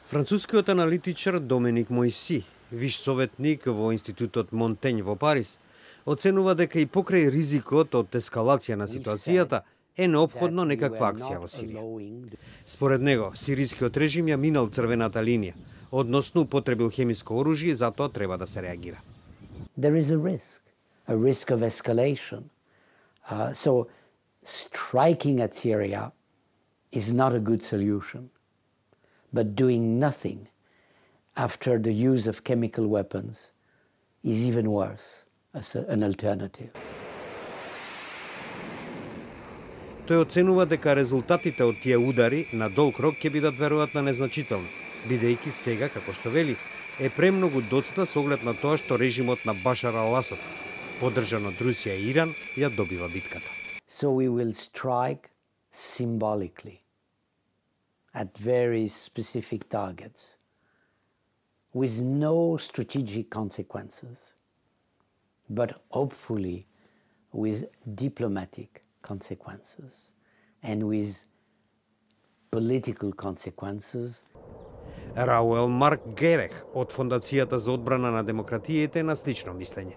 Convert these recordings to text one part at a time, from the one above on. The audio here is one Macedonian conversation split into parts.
Францускиот аналитичар Доминик Мојси, виш советник во Институтот Монтењ во Париз, оценува дека и покрај ризикот од ескалација на ситуацијата е неопходно некаква акција во Сирија. Според него, сирискиот режим ја минал црвената линија, односно употребил хемиско оружје и затоа треба да се реагира. There is a risk of escalation. So striking at Syria is not a good solution. But doing nothing after the use of chemical weapons is even worse as an alternative. Тој оценува дека резултатите од тие удари на долг рок ќе бидат веројатно незначителни, бидејќи сега, како што вели, е премногу доцна со оглед на тоа што режимот на Башар ал-Асад, поддржан од Русија и Иран, ја добива битката. So we will strike symbolically at very specific targets with no strategic consequences, but hopefully with diplomatic consequences and with political consequences. Рауел Марк Герех од Фондацијата за одбрана на демократијите на слично мислење.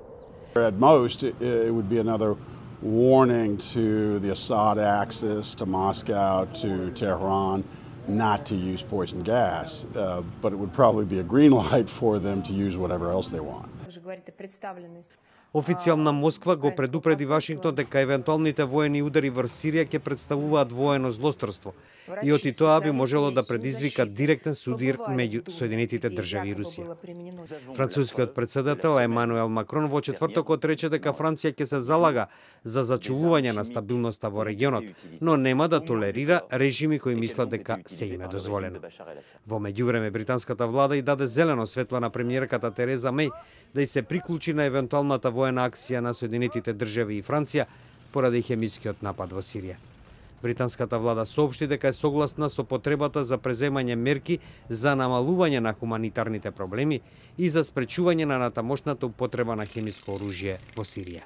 At most, it would be another warning to the Assad axis, to Moscow, to Tehran, not to use poison gas, but it would probably be a green light for them to use whatever else they want. Официјална Москва го предупреди Вашингтон дека евентуалните воени удари врз Сирија ќе представуваат воено злосторство и оти тоа би можело да предизвика директен судир меѓу Соединетите држави и Русија. Францускиот претседател Емануел Макрон во четвртокот рече дека Франција ќе се залага за зачувување на стабилноста во регионот, но нема да толерира режими кои мислат дека се им е дозволено. Во меѓувреме британската влада и даде зелено светло на премиерката Тереза Меј да и се приклучи на евентуалната воена акција на Соединетите држави и Франција поради хемискиот напад во Сирија. Британската влада соопшти дека е согласна со потребата за преземање мерки за намалување на хуманитарните проблеми и за спречување на натамошната употреба на хемиско оружје во Сирија.